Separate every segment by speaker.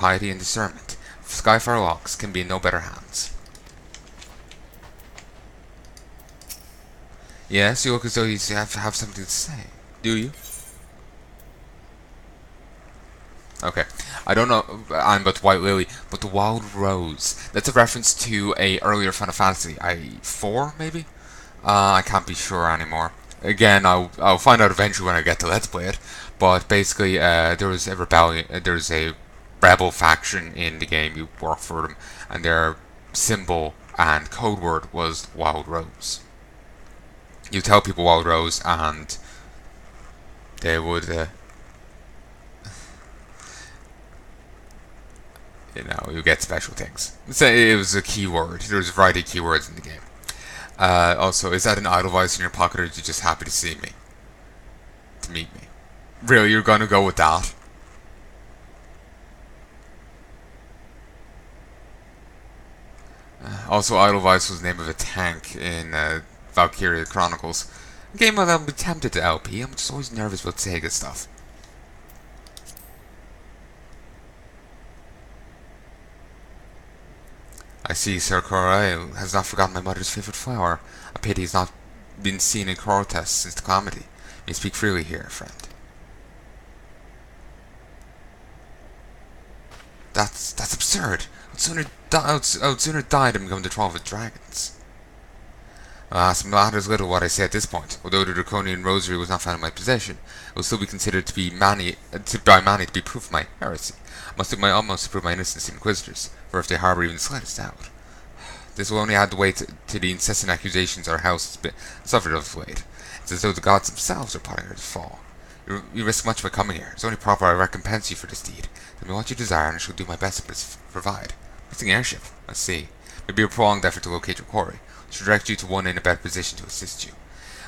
Speaker 1: piety and discernment. Skyfire Locks can be in no better hands. Yes, you look as though you have something to say. Do you? Okay. I don't know I'm about the White Lily, but the Wild Rose. That's a reference to a earlier Final Fantasy. 4 maybe? I can't be sure anymore. Again, I'll find out eventually when I get to Let's Play it. But basically, there was a rebellion. There was a rebel faction in the game. You work for them, and their symbol and code word was Wild Rose. You tell people Wild Rose, and they would, you get special things. Say it was a keyword. There was a variety of keywords in the game. Also, is that an Edelweiss in your pocket, or are you just happy to see me? To meet me? Really, you're gonna go with that? Also, Edelweiss was the name of a tank in Valkyria Chronicles. A game that I'll be tempted to LP. I'm just always nervous about Sega stuff. I see Sir Corey has not forgotten my mother's favourite flower. A pity he's not been seen in Cortes since the calamity. You speak freely here, friend. That's absurd. I would sooner die than become the 12 with dragons. Alas, it matters little what I say at this point. Although the draconian rosary was not found in my possession, it will still be considered to be by many to be proof of my heresy. I must do my utmost to prove my innocence to inquisitors, for if they harbour even the slightest doubt. This will only add the weight to the incessant accusations our house has suffered of late. It's as though the gods themselves are plotting our fall. You risk much by coming here. It's only proper I recompense you for this deed. Tell me what you desire, and I shall do my best to provide. Missing airship. Let's see. Maybe a prolonged effort to locate your quarry. I shall direct you to one in a better position to assist you.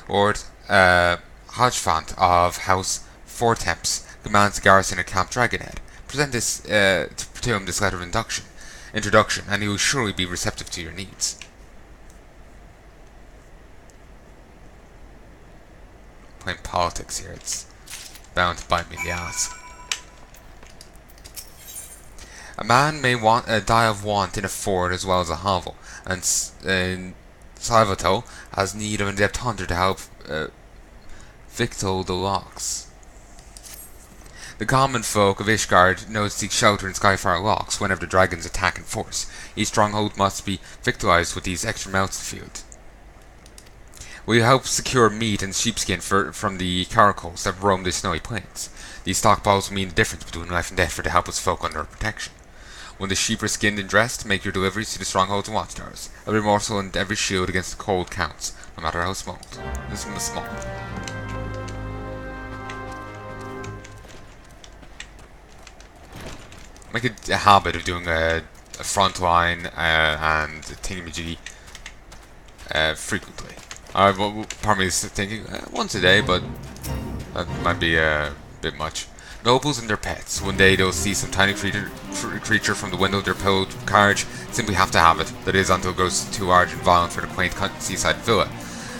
Speaker 1: Lord Hodgefant of House Fortemps commands the garrison at Camp Dragonhead. Present this to him this letter of introduction, and he will surely be receptive to your needs. Playing politics here. It's bound to bite me in the ass. A man may die of want in a ford as well as a hovel, and Salvatore has need of an adept hunter to help victual the locks. The common folk of Ishgard know to seek shelter in Skyfire Locks whenever the dragons attack in force. Each stronghold must be victualized with these extra mouths to field. Will you help secure meat and sheepskin from the caracals that roam the snowy plains? These stockpiles will mean the difference between life and death for the helpless folk under our protection. When the sheep are skinned and dressed, make your deliveries to the strongholds and watchtowers. Every morsel and every shield against the cold counts, no matter how small. This one is small. Make a habit of doing a frontline and a thingamajiggy frequently. Part of me is thinking once a day, but that might be a bit much. Nobles and their pets. One day they'll see some tiny creature from the window of their pillowed carriage. Simply have to have it. That is, until it grows too large and violent for the quaint seaside villa.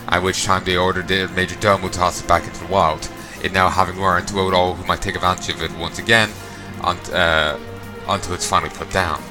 Speaker 1: At which time they order the Major Domo to toss it back into the wild. It now having learned to load all who might take advantage of it once again, until it's finally put down.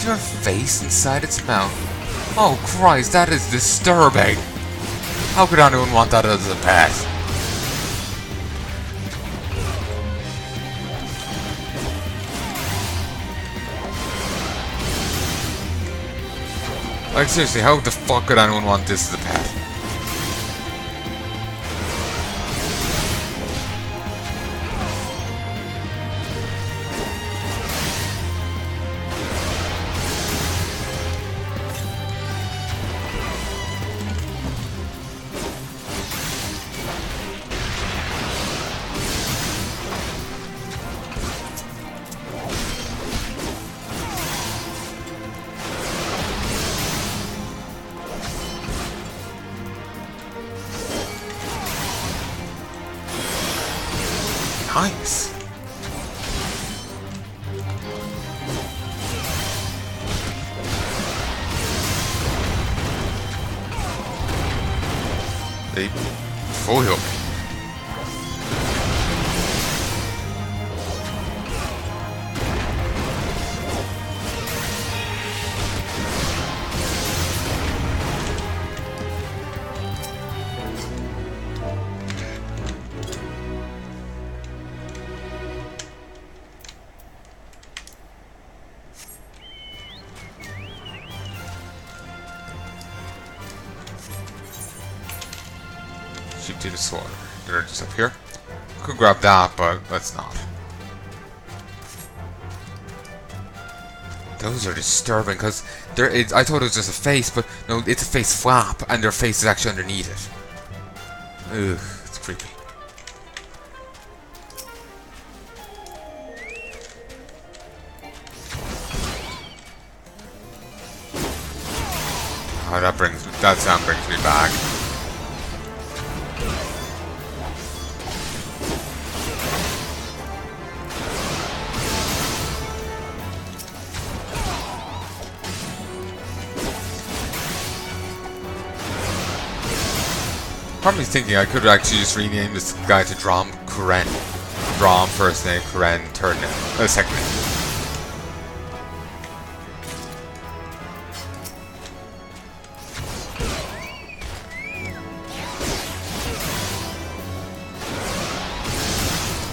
Speaker 1: Your face inside its mouth. Oh Christ, that is disturbing. How could anyone want that as a pet? Like seriously, how the fuck could anyone want this as a pet? Nice. They full heal me. Sheep to the slaughter. They're just up here. Could grab that, but let's not. Those are disturbing because I thought it was just a face, but no, it's a face flap, and their face is actually underneath it. Ugh, it's creepy. Oh, that sound brings me back. Probably thinking I could actually just rename this guy to Drom Kuren. Drom first name, Kuren third name, second name.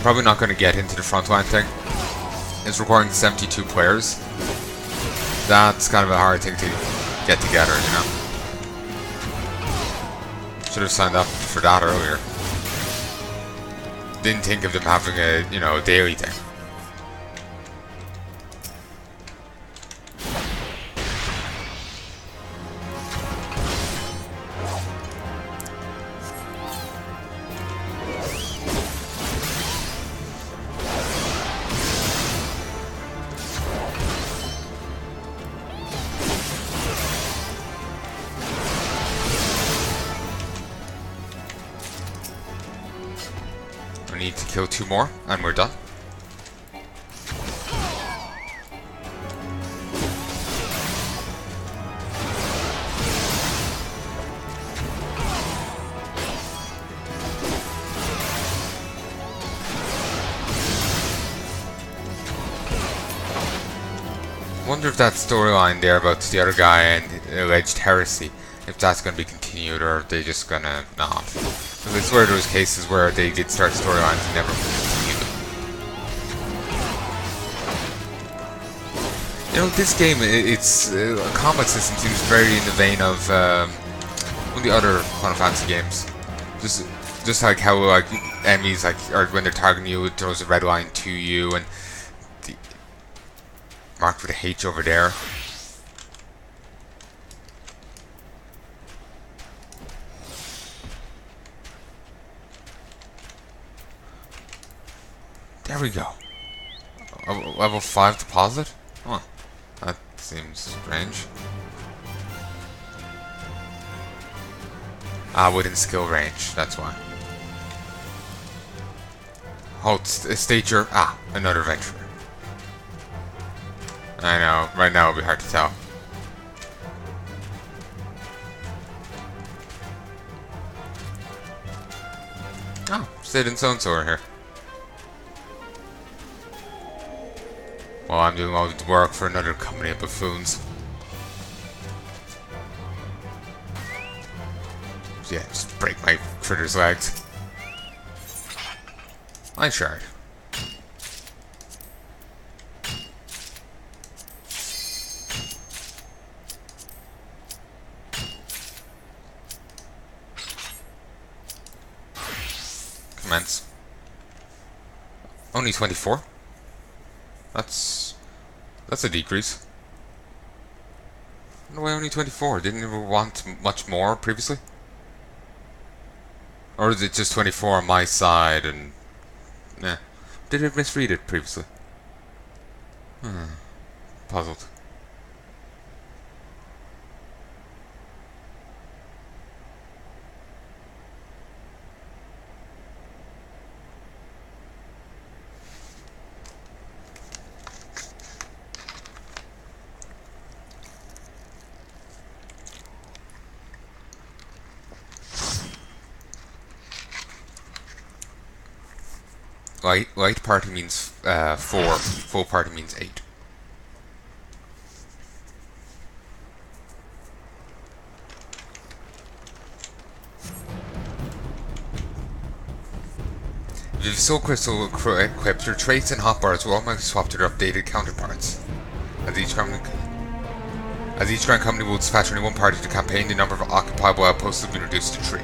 Speaker 1: Probably not going to get into the Frontline thing. It's requiring 72 players. That's kind of a hard thing to get together, you know. Should have signed up for that earlier. Didn't think of them having a, you know, daily thing. We need to kill 2 more, and we're done. Wonder if that storyline there about the other guy and alleged heresy, if that's going to be continued or if they're just going to not. Because I swear there was cases where they did start storylines and never continued them. You know, this game, its combat system seems very in the vein of one of the other Final Fantasy games. Just like how like enemies, like, or when they're targeting you, it throws a red line to you, and the marked with a H over there. There we go. Level 5 deposit? Huh. That seems strange. Within skill range, that's why. Halt, state your... another venture. I know, right now it'll be hard to tell. Oh, Sid and so-and-so are here. Well, I'm doing all the work for another company of buffoons. So yeah, just break my critter's legs. Line shard. Commence. Only 24? That's a decrease. No way, only 24. Didn't you want much more previously? Or is it just 24 on my side and... Nah. Did I misread it previously? Puzzled. light party means 4. Full party means 8. If you've Soul Crystal equipped, your traits and hotbars will automatically swap to their updated counterparts. As each Grand Company will dispatch only one party to the campaign, the number of occupiable outposts has been reduced to 3.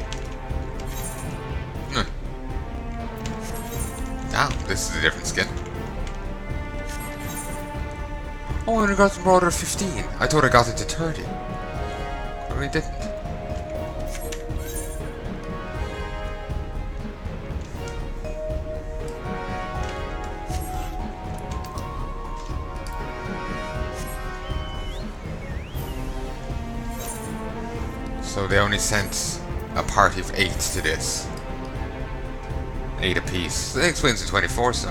Speaker 1: Ah, this is a different skin. Oh, I only got the broader 15. I thought I got it to 30. I really didn't. So they only sent a party of 8 to this. 8 apiece. That explains the 24, so.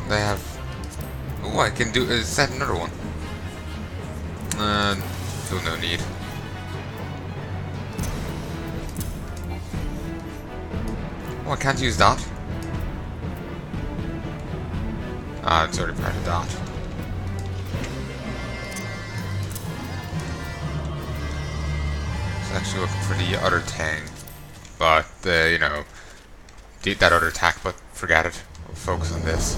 Speaker 1: They have. Oh, I can do set another one. Feel no need. Oh, I can't use that. Ah, it's already part of that. I was actually looking for the other thing, but you know, that other attack. But forget it. We'll focus on this.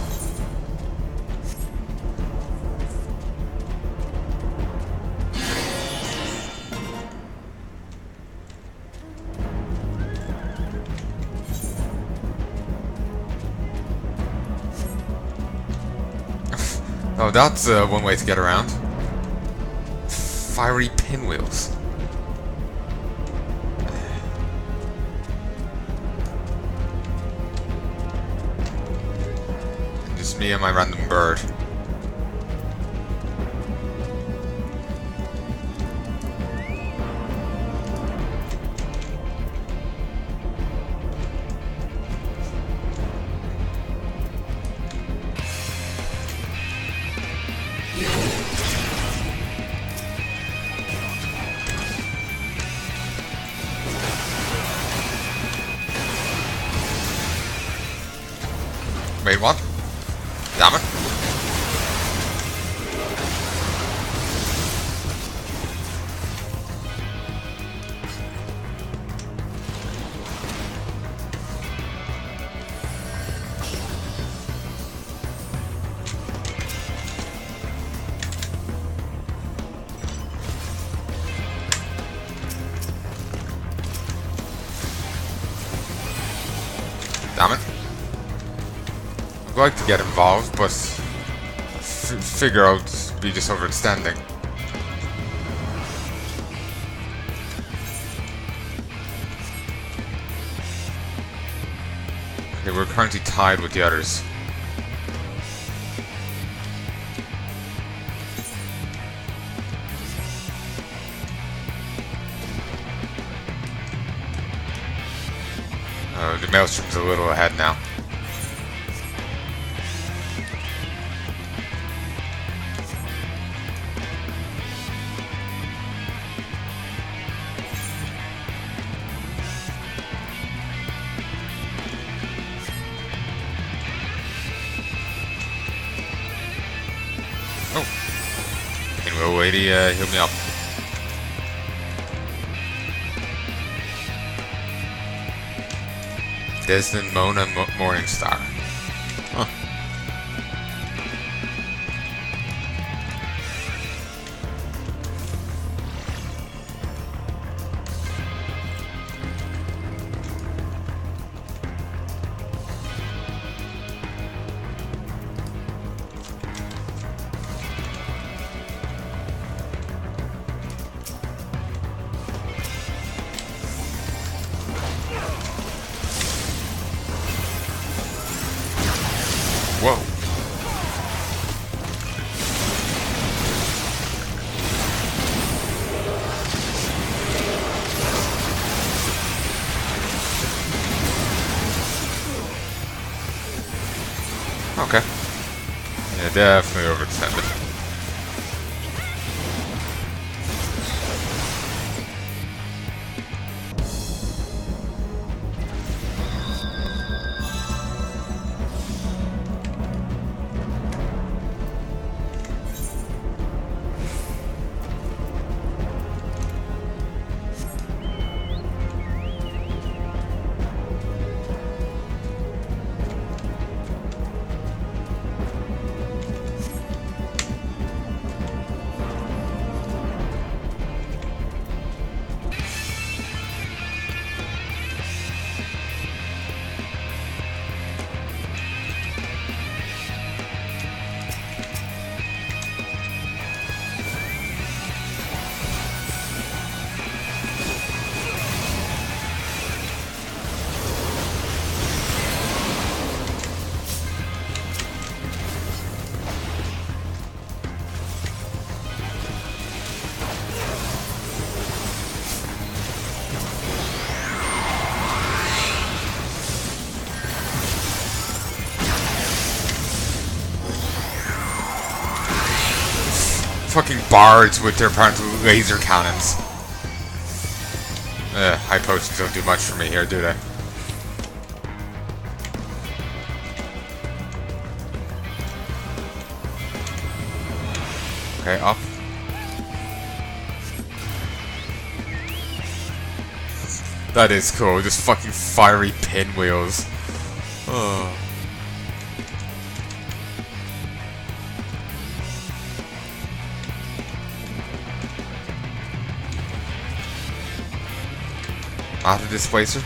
Speaker 1: Oh, that's one way to get around. Fiery pinwheels. Just me and my random bird. Wait, what? Damn it. Damn it. I'd like to get involved, but figure out be just overextending. Okay, we're currently tied with the others. The Maelstrom's a little ahead now. Oh. Pinwheel lady, heal me up. Desmond Mona Morningstar. Huh. Whoa. Okay. Yeah, definitely overextended. Fucking bards with their apparently laser cannons. High potions don't do much for me here, do they? Okay, up. That is cool, just fucking fiery pinwheels. Oh. Auto displacer.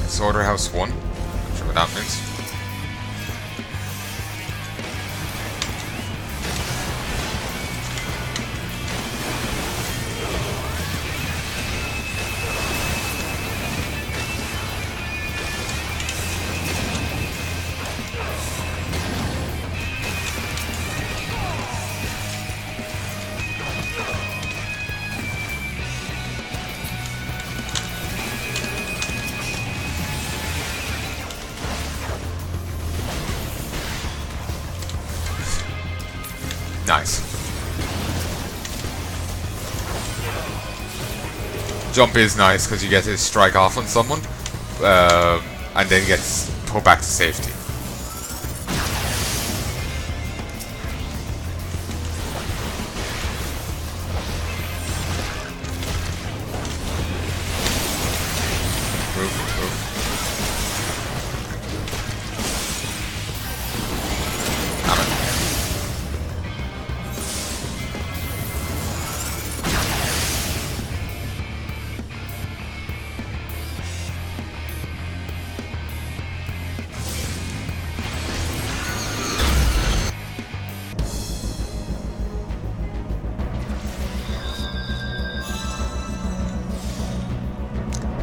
Speaker 1: Slaughterhouse 1. Not sure what that means. Nice. Jump is nice because you get to strike off on someone, and then gets pulled back to safety.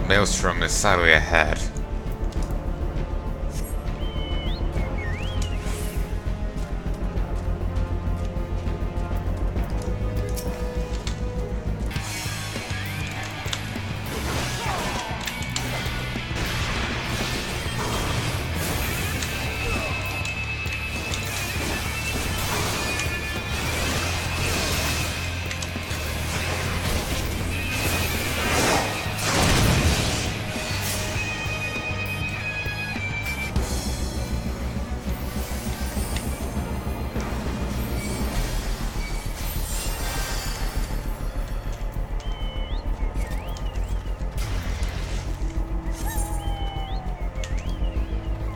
Speaker 1: Maelstrom is sadly ahead.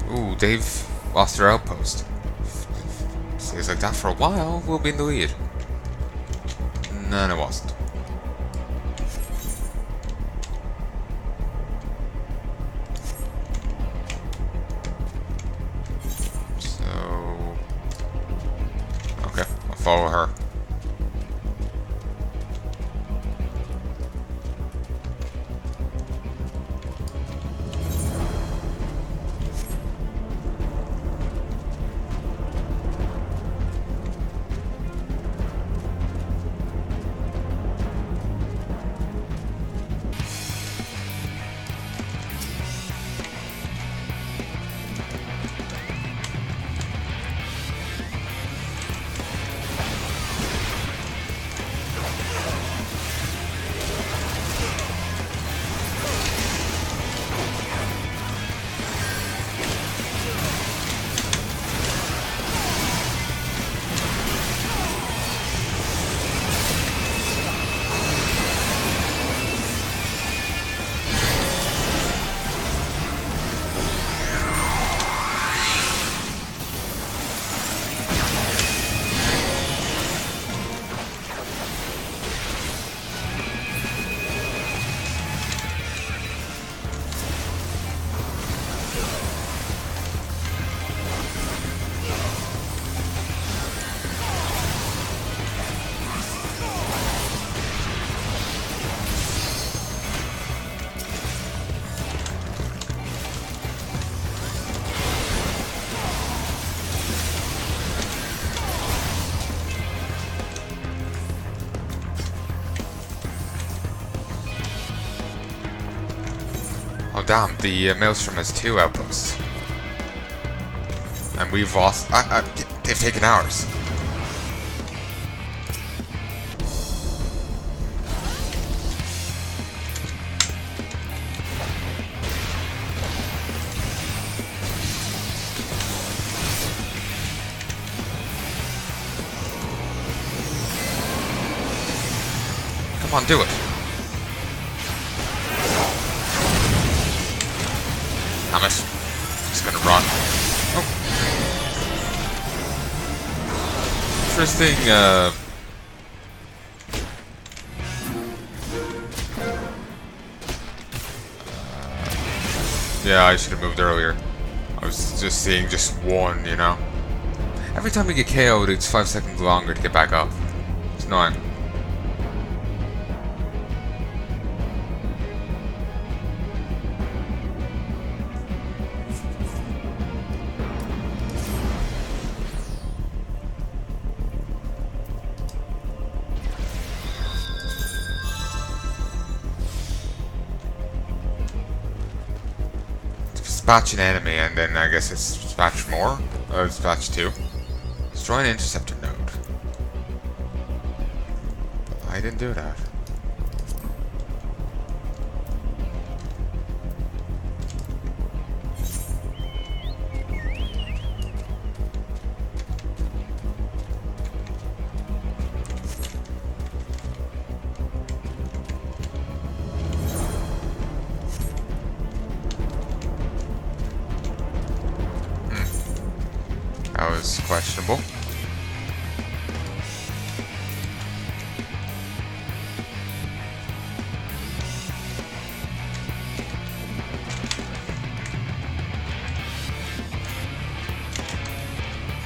Speaker 1: Ooh, they've lost their outpost. Stays like that for a while, we'll be in the lead. No, it wasn't. So... okay, I'll follow her. Oh damn, the Maelstrom has 2 outposts. And we've lost... they've taken ours. Come on, do it. Damn it. Just gonna run. Oh. Interesting, yeah, I should have moved earlier. I was just seeing just one, you know? Every time we get KO'd, it's 5 seconds longer to get back up. It's annoying. Dispatch an enemy, and then I guess it's dispatch more? Dispatch 2. Destroy an interceptor node. But I didn't do that. That was questionable.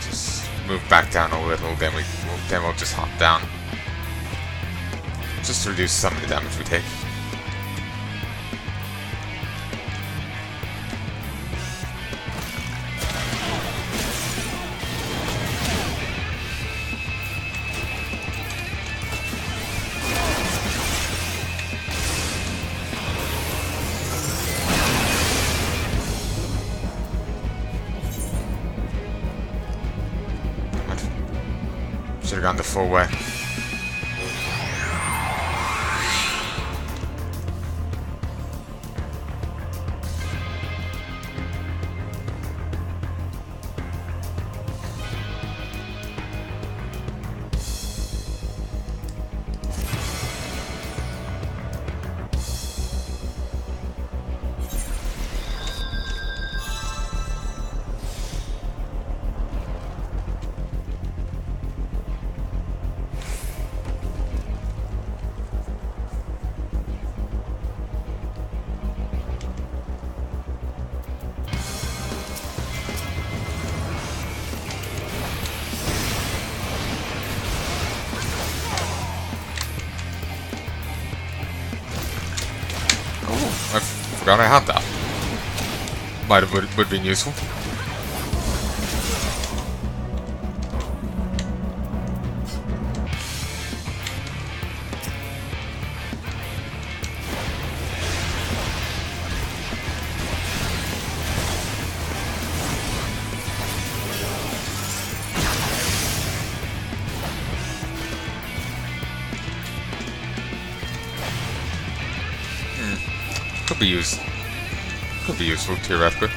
Speaker 1: Just move back down a little, then we'll just hop down. Just to reduce some of the damage we take. Should have gone the full way. I forgot I had that. Might have would have been useful. Could be useful theoretically.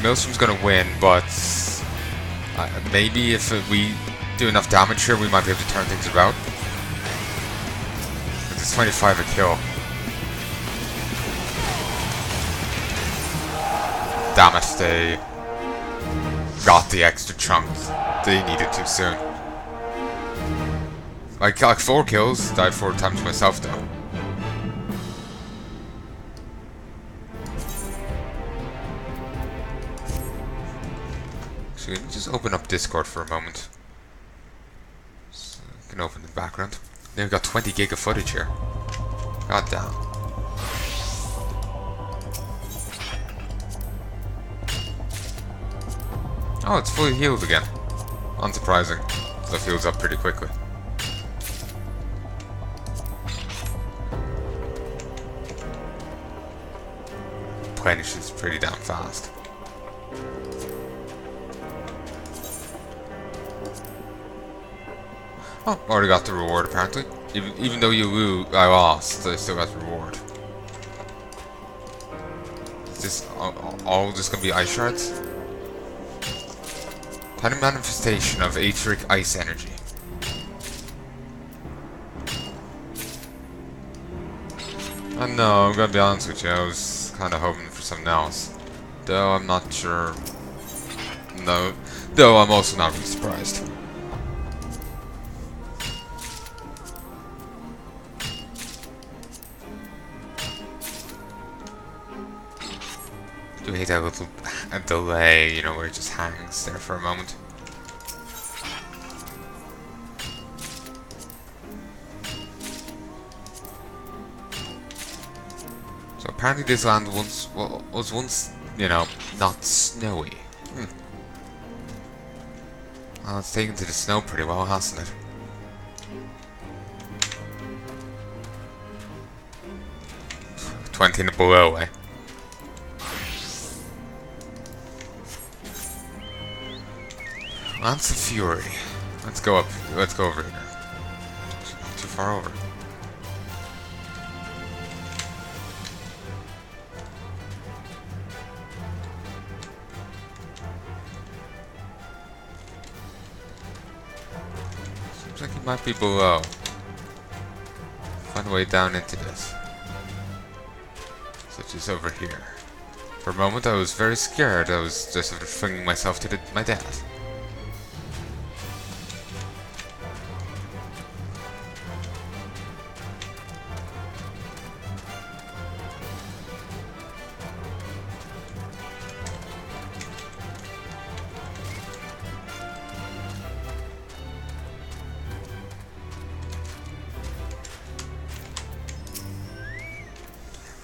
Speaker 1: Maelstrom's gonna win, but maybe if we do enough damage here, we might be able to turn things about. It's 25 a kill. Damn it, they got the extra chunk they needed too soon. I got 4 kills, died 4 times myself though. So let me just open up Discord for a moment. So I can open the background. Now we've got 20 gig of footage here. God damn. Oh, it's fully healed again. Unsurprising. Stuff heals up pretty quickly. Replenishes pretty damn fast. Oh, already got the reward apparently. Even though I lost, I still got the reward. Is this all just gonna be ice shards? Tiny manifestation of aetheric ice energy. No, I'm gonna be honest with you, I was kinda hoping for something else. Though I'm not sure. No, though I'm also not really surprised. Do hate that little delay, you know, where it just hangs there for a moment. So apparently this land was once, you know, not snowy. Well, it's taken to the snow pretty well, hasn't it? $20 and below, eh? Lance of Fury. Let's go up. Let's go over here. Too far over. Seems like it might be below. Find a way down into this. Such as over here. For a moment I was very scared. I was just sort of flinging myself to my death.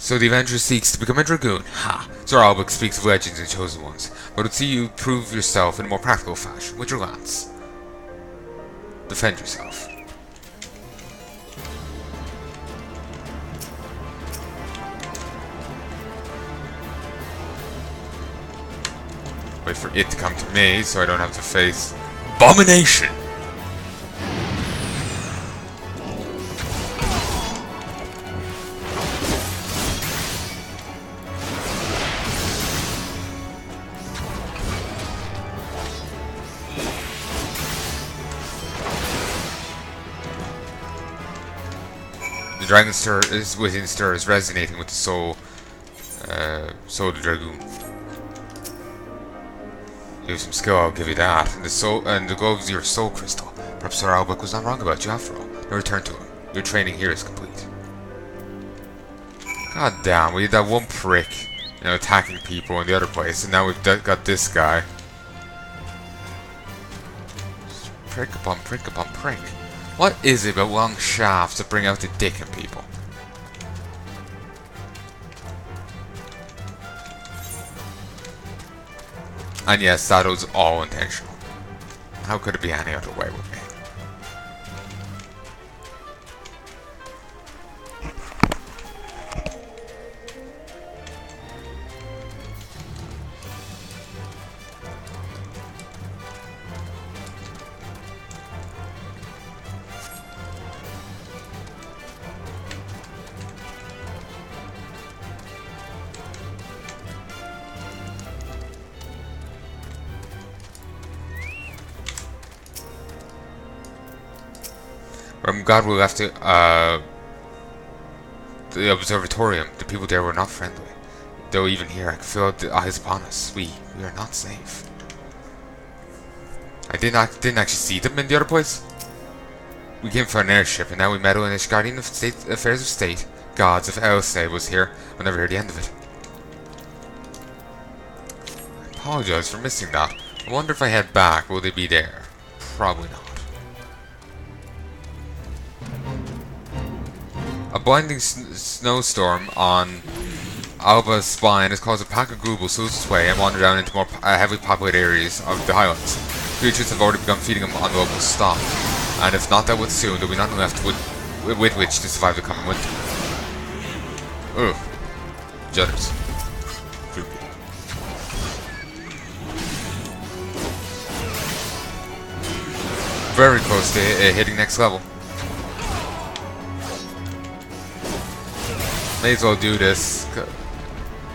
Speaker 1: So the Avenger seeks to become a Dragoon. Ha! Sir Albrecht speaks of legends and chosen ones, but would see you prove yourself in a more practical fashion with your lance. Defend yourself. Wait for it to come to me so I don't have to face Abomination! The Dragon Stir is within Stir is resonating with the soul of the Dragoon. You have some skill, I'll give you that. And the glow of your soul crystal. Perhaps Sir Albrecht was not wrong about you after all. Now return to him. Your training here is complete. God damn, we had that one prick, you know, attacking people in the other place, and now we've got this guy. Just prick upon prick upon prick. What is it about long shafts that bring out the dick in people? And yes, that was all intentional. How could it be any other way with me? I'm glad we left the observatorium. The people there were not friendly. Though even here, I can feel the eyes upon us. We are not safe. I didn't actually see them in the other place. We came for an airship, and now we meddle in the guardian of state affairs of state. Gods, if Elsa was here, we'll never hear the end of it. I apologize for missing that. I wonder if I head back, will they be there? Probably not. A blinding snowstorm on Alba's spine has caused a pack of Goobles to lose its way and wander down into more heavily populated areas of the highlands. Creatures have already begun feeding them on the local stock, and if not dealt with soon, there will be nothing left with which to survive the coming winter. Ugh. Judders. Creepy. Very close to hitting next level. May as well do this.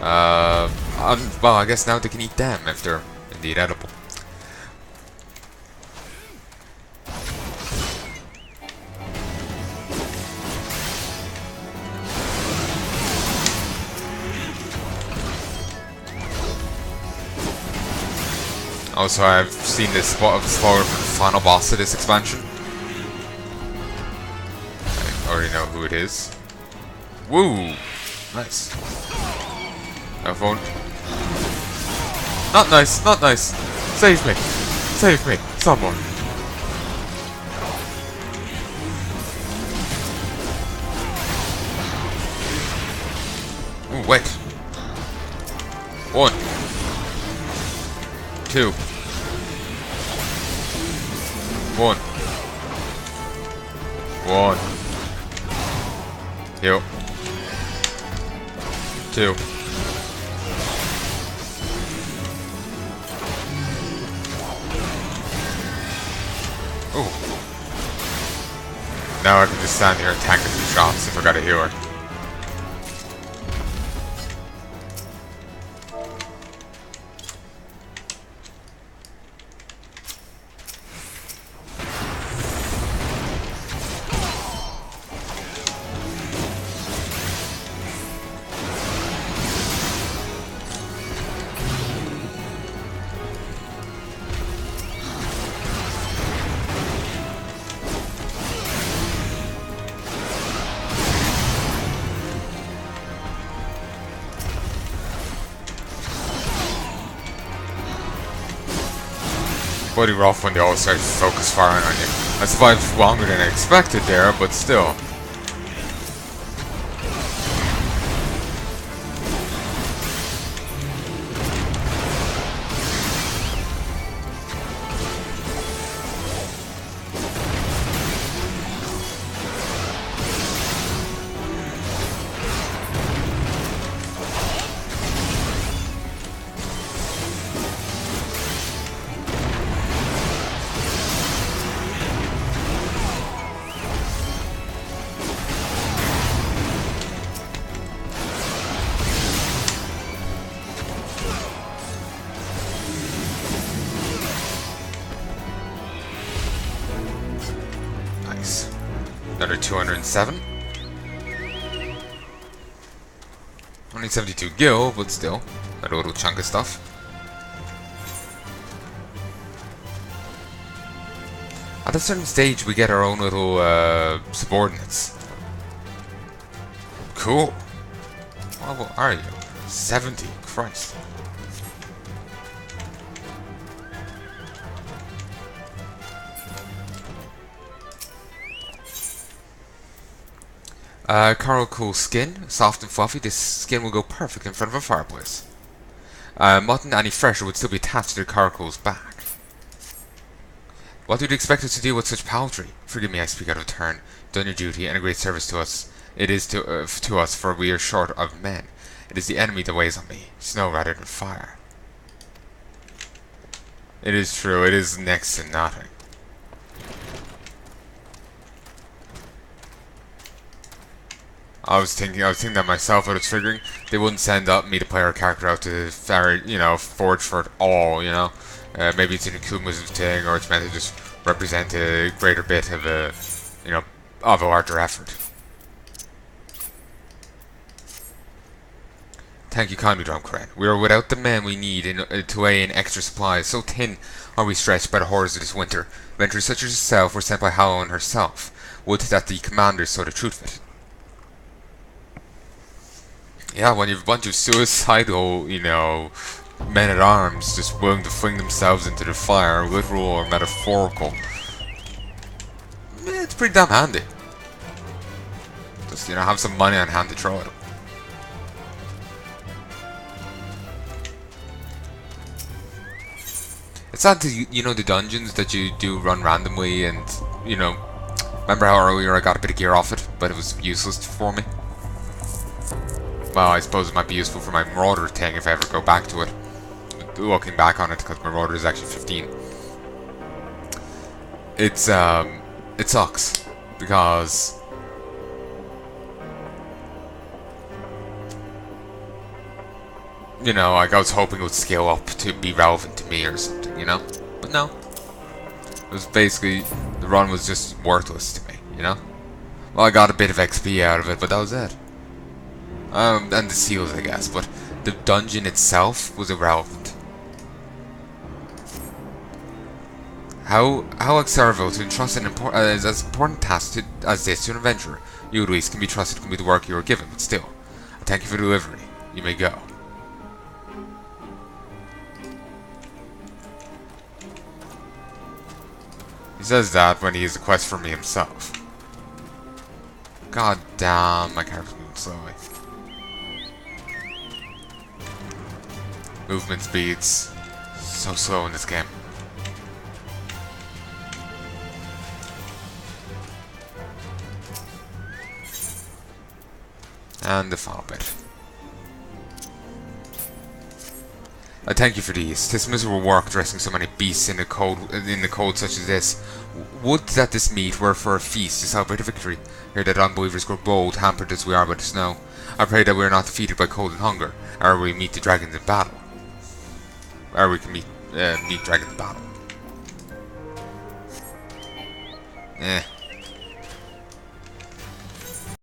Speaker 1: Well, I guess now they can eat them if they're indeed edible. Also, I've seen this spoiler for the final boss of this expansion. I already know who it is. Woo! Nice. Phone. Not nice, not nice. Save me. Save me. Someone. Ooh, wait. 1. 2. 1. 1. Heal. 2. Ooh. Now I can just stand here and tank a few shots if I got a healer. Bloody rough when they all start focus firing on you. I survived longer than I expected there, but still. Another 207. Only 72 gil, but still, a little chunk of stuff. At a certain stage, we get our own little subordinates. Cool. What level are you? 70. Christ. Coral cool skin, soft and fluffy. This skin will go perfect in front of a fireplace. Mutton, any fresher, would still be attached to the Caracol's back. What would you expect us to do with such paltry? Forgive me, I speak out of turn. Done your duty, and a great service to us. It is to us, for we are short of men. It is the enemy that weighs on me, snow rather than fire. It is true, it is next to nothing. I was thinking that myself. I was figuring they wouldn't send up me to play our character out to forge for it all. Maybe it's an Akuma's thing, or it's meant to just represent a greater bit of a, of a larger effort. Thank you kindly, Dom Crane. We are without the men we need to weigh in extra supplies. So thin are we stretched by the horrors of this winter. Adventurers such as yourself were sent by Hallowen herself. Would that the commanders saw the truth of it. Yeah, when you have a bunch of suicidal, men-at-arms just willing to fling themselves into the fire, literal or metaphorical, it's pretty damn handy. Just, have some money on hand to throw at them. It's not the dungeons that you do run randomly and, remember how earlier I got a bit of gear off it, but it was useless for me? Well, I suppose it might be useful for my Marauder thing if I ever go back to it. Looking back on it, because my Marauder is actually 15. It sucks, because like I was hoping it would scale up to be relevant to me or something, But no. It was basically, the run was just worthless to me, Well, I got a bit of XP out of it, but that was it. And the seals, I guess, but the dungeon itself was irrelevant. How XIV to entrust as important task as this to an adventurer. You, at least, can be trusted to complete the work you are given, but still, I thank you for the delivery. You may go. He says that when he has a quest for me himself. God damn, my character's moving slowly. Movement speeds. So slow in this game. And the final bit. I thank you for these. 'Tis miserable work dressing so many beasts in the cold such as this. Would that this meat were for a feast to celebrate a victory. Here that unbelievers grow bold, hampered as we are by the snow. I pray that we are not defeated by cold and hunger, ere we meet the dragons in battle. Ere we can meet dragons in battle. Eh.